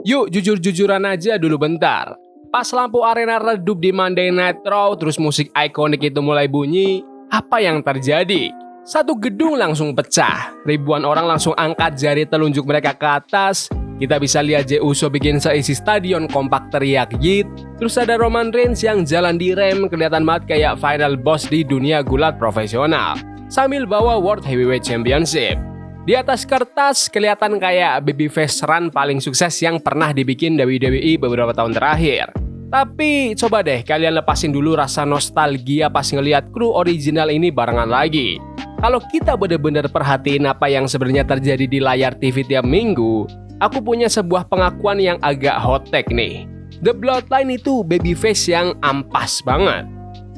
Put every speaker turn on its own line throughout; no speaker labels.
Yuk jujur-jujuran aja dulu bentar. Pas lampu arena redup di Monday Night Raw, terus musik ikonik itu mulai bunyi, apa yang terjadi? Satu gedung langsung pecah, ribuan orang langsung angkat jari telunjuk mereka ke atas. Kita bisa lihat Jey Uso bikin seisi stadion kompak teriak "Yeet". Terus ada Roman Reigns yang jalan di rem, kelihatan banget kayak final boss di dunia gulat profesional, sambil bawa World Heavyweight Championship. Di atas kertas kelihatan kayak babyface run paling sukses yang pernah dibikin WWE beberapa tahun terakhir. Tapi coba deh kalian lepasin dulu rasa nostalgia pas ngelihat kru original ini barengan lagi. Kalau kita bener-bener perhatiin apa yang sebenarnya terjadi di layar TV tiap minggu, aku punya sebuah pengakuan yang agak hot take nih. The Bloodline itu babyface yang ampas banget.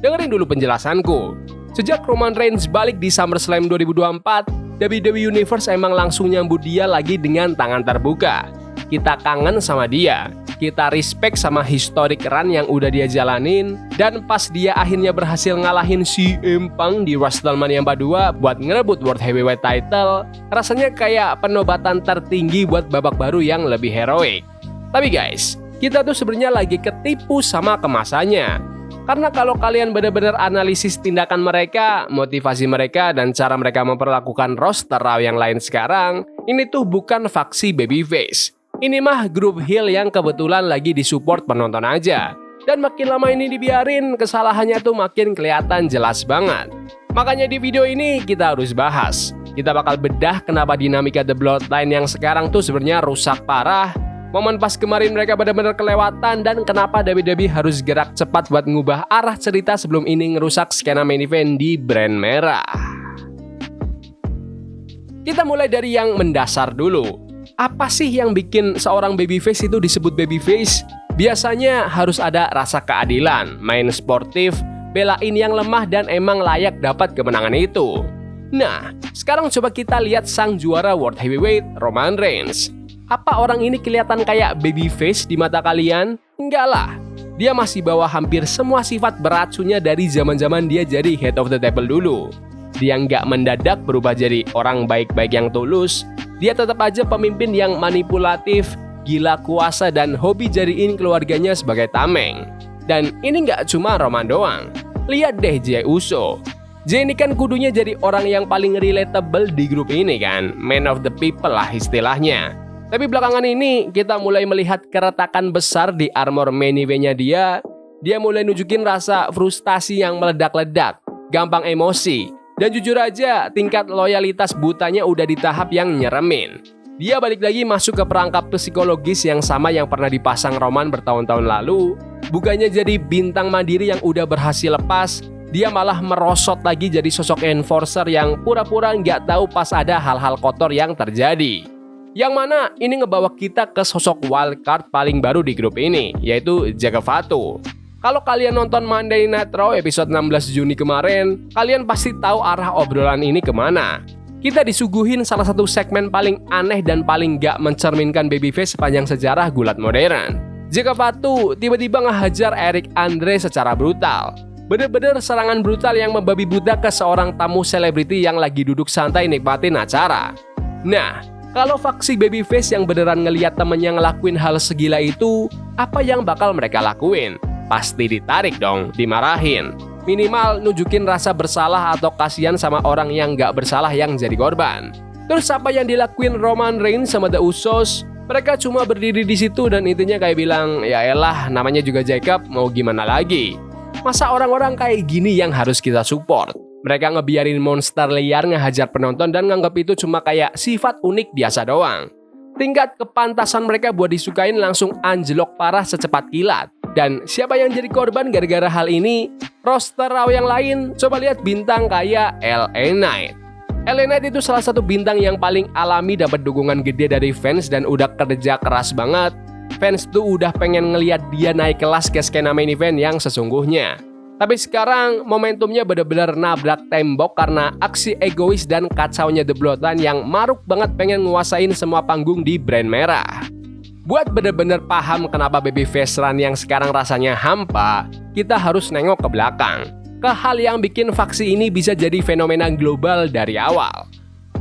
Dengerin dulu penjelasanku. Sejak Roman Reigns balik di SummerSlam 2024, WWE Universe emang langsung nyambut dia lagi dengan tangan terbuka. Kita kangen sama dia, kita respect sama historic run yang udah dia jalanin, dan pas dia akhirnya berhasil ngalahin CM Punk di WrestleMania 42 buat ngerebut World Heavyweight Title, rasanya kayak penobatan tertinggi buat babak baru yang lebih heroik. Tapi guys, kita tuh sebenarnya lagi ketipu sama kemasannya. Karena kalau kalian benar-benar analisis tindakan mereka, motivasi mereka, dan cara mereka memperlakukan roster Raw yang lain sekarang, ini tuh bukan faksi babyface. Ini mah grup heel yang kebetulan lagi disupport penonton aja. Dan makin lama ini dibiarin, kesalahannya tuh makin kelihatan jelas banget. Makanya di video ini kita harus bahas. Kita bakal bedah kenapa dinamika The Bloodline yang sekarang tuh sebenarnya rusak parah, momen pas kemarin mereka benar-benar kelewatan, dan kenapa WWE harus gerak cepat buat ngubah arah cerita sebelum ini ngerusak skena main event di brand merah. Kita mulai dari yang mendasar dulu. Apa sih yang bikin seorang babyface itu disebut babyface? Biasanya harus ada rasa keadilan, main sportif, belain yang lemah, dan emang layak dapat kemenangan itu. Nah, sekarang coba kita lihat sang juara World Heavyweight, Roman Reigns. Apa orang ini kelihatan kayak babyface di mata kalian? Enggak lah. Dia masih bawa hampir semua sifat beracunnya dari zaman-zaman dia jadi head of the table dulu. Dia nggak mendadak berubah jadi orang baik-baik yang tulus. Dia tetap aja pemimpin yang manipulatif, gila kuasa, dan hobi jadiin keluarganya sebagai tameng. Dan ini nggak cuma Roman doang. Lihat deh Jey Uso. Jey ini kan kudunya jadi orang yang paling relatable di grup ini kan. Man of the people lah istilahnya. Tapi belakangan ini kita mulai melihat keretakan besar di armor main event-nya dia. Dia mulai nunjukin rasa frustasi yang meledak-ledak, gampang emosi, dan jujur aja tingkat loyalitas butanya udah di tahap yang nyeremin. Dia balik lagi masuk ke perangkap psikologis yang sama yang pernah dipasang Roman bertahun-tahun lalu. Bukannya jadi bintang mandiri yang udah berhasil lepas, dia malah merosot lagi jadi sosok enforcer yang pura-pura nggak tahu pas ada hal-hal kotor yang terjadi. Yang mana ini ngebawa kita ke sosok wildcard paling baru di grup ini, yaitu Jake Fatu. Kalau kalian nonton Monday Night Raw episode 16 Juni kemarin, kalian pasti tahu arah obrolan ini kemana. Kita disuguhin salah satu segmen paling aneh dan paling gak mencerminkan babyface sepanjang sejarah gulat modern. Jake Fatu tiba-tiba ngehajar Eric Andre secara brutal. Bener-bener serangan brutal yang membabi buta ke seorang tamu selebriti yang lagi duduk santai nikmatin acara. Nah, kalau faksi babyface yang beneran ngeliat temennya ngelakuin hal segila itu, apa yang bakal mereka lakuin? Pasti ditarik dong, dimarahin. Minimal nunjukin rasa bersalah atau kasihan sama orang yang gak bersalah yang jadi korban. Terus apa yang dilakuin Roman Reigns sama The Usos? Mereka cuma berdiri di situ dan intinya kayak bilang, ya elah namanya juga Jacob, mau gimana lagi? Masa orang-orang kayak gini yang harus kita support? Mereka ngebiarin monster liar ngehajar penonton dan nganggap itu cuma kayak sifat unik biasa doang. Tingkat kepantasan mereka buat disukain langsung anjlok parah secepat kilat. Dan siapa yang jadi korban gara-gara hal ini? Roster Raw yang lain, coba lihat bintang kayak LA Knight. LA Knight itu salah satu bintang yang paling alami dapat dukungan gede dari fans dan udah kerja keras banget. Fans tuh udah pengen ngeliat dia naik kelas ke skena main event yang sesungguhnya. Tapi sekarang momentumnya benar-benar nabrak tembok karena aksi egois dan kacaunya The Bloodline yang maruk banget pengen nguasain semua panggung di brand merah. Buat benar-benar paham kenapa babyface run yang sekarang rasanya hampa, kita harus nengok ke belakang, ke hal yang bikin faksi ini bisa jadi fenomena global dari awal.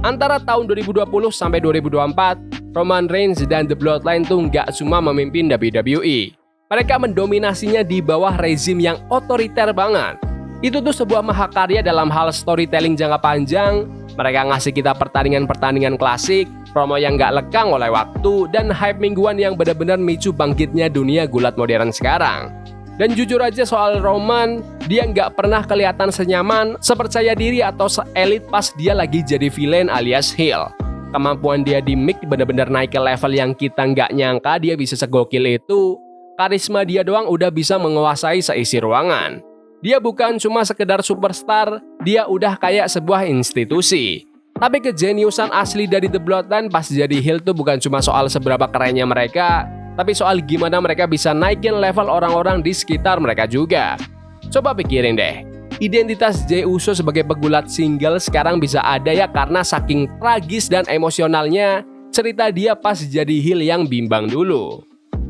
Antara tahun 2020 sampai 2024, Roman Reigns dan The Bloodline tuh nggak cuma memimpin WWE. Mereka mendominasinya di bawah rezim yang otoriter banget. Itu tuh sebuah mahakarya dalam hal storytelling jangka panjang. Mereka ngasih kita pertandingan-pertandingan klasik, promo yang nggak lekang oleh waktu, dan hype mingguan yang benar-benar micu bangkitnya dunia gulat modern sekarang. Dan jujur aja soal Roman, dia nggak pernah kelihatan senyaman, sepercaya diri atau seelit pas dia lagi jadi villain alias heel. Kemampuan dia di mic benar-benar naik ke level yang kita nggak nyangka dia bisa segokil itu. Karisma dia doang udah bisa menguasai seisi ruangan. Dia bukan cuma sekedar superstar, dia udah kayak sebuah institusi. Tapi kejeniusan asli dari The Bloodline pas jadi heel tuh bukan cuma soal seberapa kerennya mereka, tapi soal gimana mereka bisa naikin level orang-orang di sekitar mereka juga. Coba pikirin deh, identitas Jey Uso sebagai pegulat single sekarang bisa ada ya karena saking tragis dan emosionalnya cerita dia pas jadi heel yang bimbang dulu.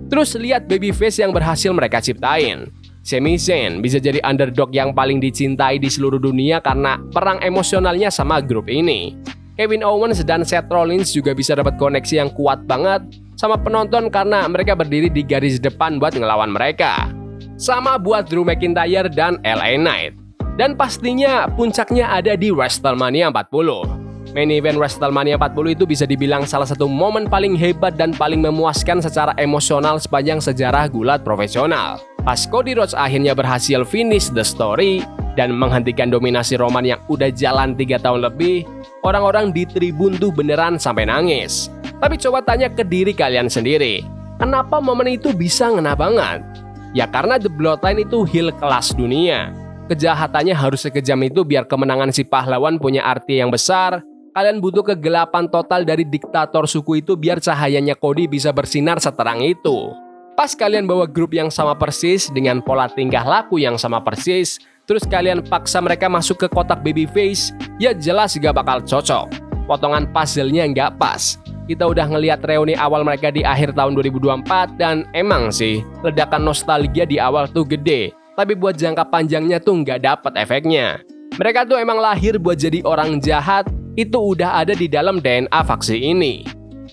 Terus lihat babyface yang berhasil mereka ciptain. Sami Zayn bisa jadi underdog yang paling dicintai di seluruh dunia karena perang emosionalnya sama grup ini. Kevin Owens dan Seth Rollins juga bisa dapat koneksi yang kuat banget sama penonton karena mereka berdiri di garis depan buat ngelawan mereka. Sama buat Drew McIntyre dan LA Knight. Dan pastinya puncaknya ada di WrestleMania 40. Main event WrestleMania 40 itu bisa dibilang salah satu momen paling hebat dan paling memuaskan secara emosional sepanjang sejarah gulat profesional. Pas Cody Rhodes akhirnya berhasil finish the story dan menghentikan dominasi Roman yang udah jalan 3 tahun lebih, orang-orang di tribun tuh beneran sampai nangis. Tapi coba tanya ke diri kalian sendiri, kenapa momen itu bisa ngena banget? Ya karena The Bloodline itu heel kelas dunia. Kejahatannya harus sekejam itu biar kemenangan si pahlawan punya arti yang besar. Kalian butuh kegelapan total dari diktator suku itu biar cahayanya Cody bisa bersinar seterang itu. Pas kalian bawa grup yang sama persis dengan pola tingkah laku yang sama persis, terus kalian paksa mereka masuk ke kotak babyface, ya jelas gak bakal cocok. Potongan puzzle-nya nggak pas. Kita udah ngelihat reuni awal mereka di akhir tahun 2024 dan emang sih ledakan nostalgia di awal tuh gede, tapi buat jangka panjangnya tuh nggak dapet efeknya. Mereka tuh emang lahir buat jadi orang jahat, itu udah ada di dalam DNA faksi ini.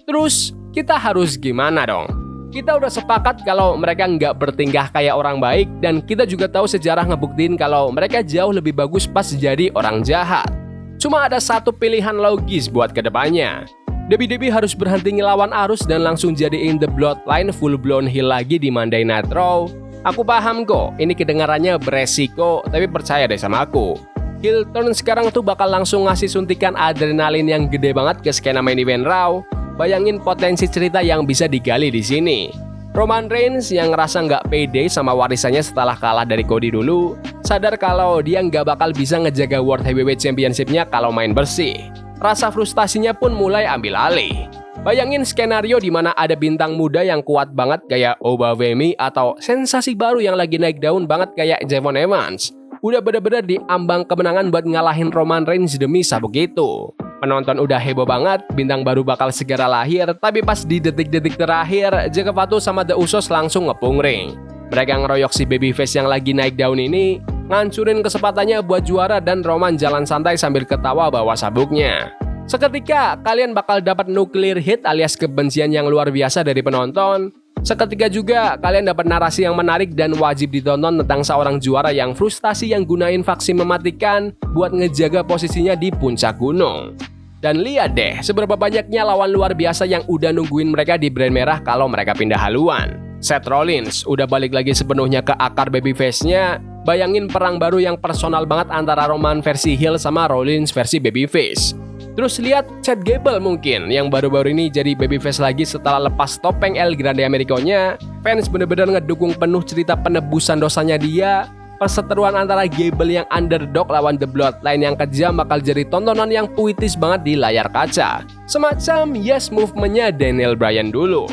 Terus kita harus gimana dong? Kita udah sepakat kalau mereka nggak bertingkah kayak orang baik dan kita juga tahu sejarah ngebuktiin kalau mereka jauh lebih bagus pas jadi orang jahat. Cuma ada satu pilihan logis buat kedepannya. WWE harus berhenti ngelawan arus dan langsung jadiin The Bloodline full blown heel lagi di Monday Night Raw. Aku paham kok, ini kedengarannya beresiko, tapi percaya deh sama aku. Heel turn sekarang tuh bakal langsung ngasih suntikan adrenalin yang gede banget ke skena main event Raw. Bayangin potensi cerita yang bisa digali di sini. Roman Reigns yang ngerasa nggak pede sama warisannya setelah kalah dari Cody dulu, sadar kalau dia nggak bakal bisa ngejaga World Heavyweight Championship-nya kalau main bersih. Rasa frustasinya pun mulai ambil alih. Bayangin skenario di mana ada bintang muda yang kuat banget kayak Obafemi atau sensasi baru yang lagi naik daun banget kayak Javon Evans. Udah bener-bener di ambang kemenangan buat ngalahin Roman Reigns demi sabuk itu. Penonton udah heboh banget, bintang baru bakal segera lahir, tapi pas di detik-detik terakhir, Jake Fatu sama The Usos langsung ngepung ring. Mereka ngeroyok si babyface yang lagi naik daun ini, ngancurin kesempatannya buat juara dan Roman jalan santai sambil ketawa bawa sabuknya. Seketika, kalian bakal dapat nuclear hit alias kebencian yang luar biasa dari penonton. Seketika juga, kalian dapat narasi yang menarik dan wajib ditonton tentang seorang juara yang frustasi yang gunain faksi mematikan buat ngejaga posisinya di puncak gunung. Dan lihat deh, seberapa banyaknya lawan luar biasa yang udah nungguin mereka di brand merah kalau mereka pindah haluan. Seth Rollins udah balik lagi sepenuhnya ke akar babyface-nya. Bayangin perang baru yang personal banget antara Roman versi heel sama Rollins versi babyface. Terus lihat Chad Gable mungkin yang baru-baru ini jadi babyface lagi setelah lepas topeng El Grande Americo-nya. Fans bener-bener ngedukung penuh cerita penebusan dosanya dia. Perseteruan antara Gable yang underdog lawan The Bloodline yang kejam bakal jadi tontonan yang puitis banget di layar kaca. Semacam yes movement-nya Daniel Bryan dulu.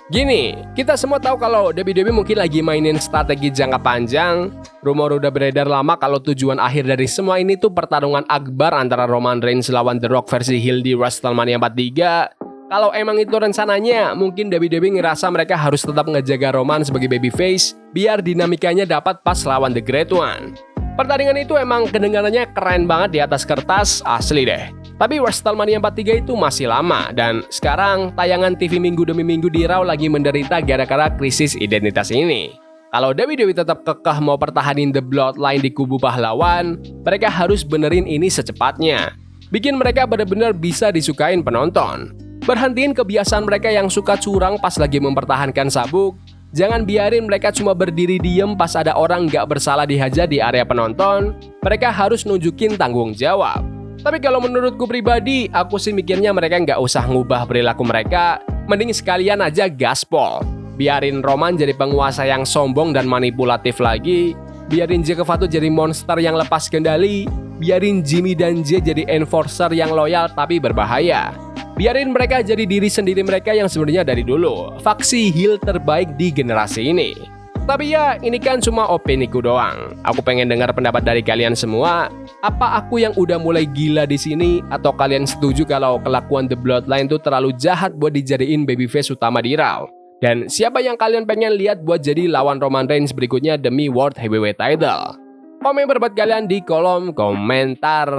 Gini, kita semua tahu kalau WWE mungkin lagi mainin strategi jangka panjang. Rumor udah beredar lama kalau tujuan akhir dari semua ini tuh pertarungan akbar antara Roman Reigns lawan The Rock versi heel di WrestleMania 43. Kalau emang itu rencananya, mungkin WWE ngerasa mereka harus tetap ngejaga Roman sebagai babyface biar dinamikanya dapat pas lawan The Great One. Pertandingan itu emang kedengarannya keren banget di atas kertas, asli deh. Tapi WrestleMania 43 itu masih lama, dan sekarang tayangan TV minggu demi minggu di Raw lagi menderita gara-gara krisis identitas ini. Kalau WWE tetap kekeh mau pertahanin The Bloodline di kubu pahlawan, mereka harus benerin ini secepatnya. Bikin mereka benar-benar bisa disukain penonton. Berhentiin kebiasaan mereka yang suka curang pas lagi mempertahankan sabuk. Jangan biarin mereka cuma berdiri diem pas ada orang nggak bersalah dihajar di area penonton. Mereka harus nunjukin tanggung jawab. Tapi kalau menurutku pribadi, aku sih mikirnya mereka nggak usah ngubah perilaku mereka. Mending sekalian aja gaspol. Biarin Roman jadi penguasa yang sombong dan manipulatif lagi. Biarin Jey Uso jadi monster yang lepas kendali. Biarin Jimmy dan Jey jadi enforcer yang loyal tapi berbahaya. Biarin mereka jadi diri sendiri mereka yang sebenarnya dari dulu faksi heel terbaik di generasi ini. Tapi ya, ini kan cuma opiniku doang. Aku pengen dengar pendapat dari kalian semua. Apa aku yang udah mulai gila di sini, atau kalian setuju kalau kelakuan The Bloodline tuh terlalu jahat buat dijadiin babyface utama di Raw? Dan siapa yang kalian pengen lihat buat jadi lawan Roman Reigns berikutnya demi World Heavyweight Title? Komen pendapat kalian di kolom komentar.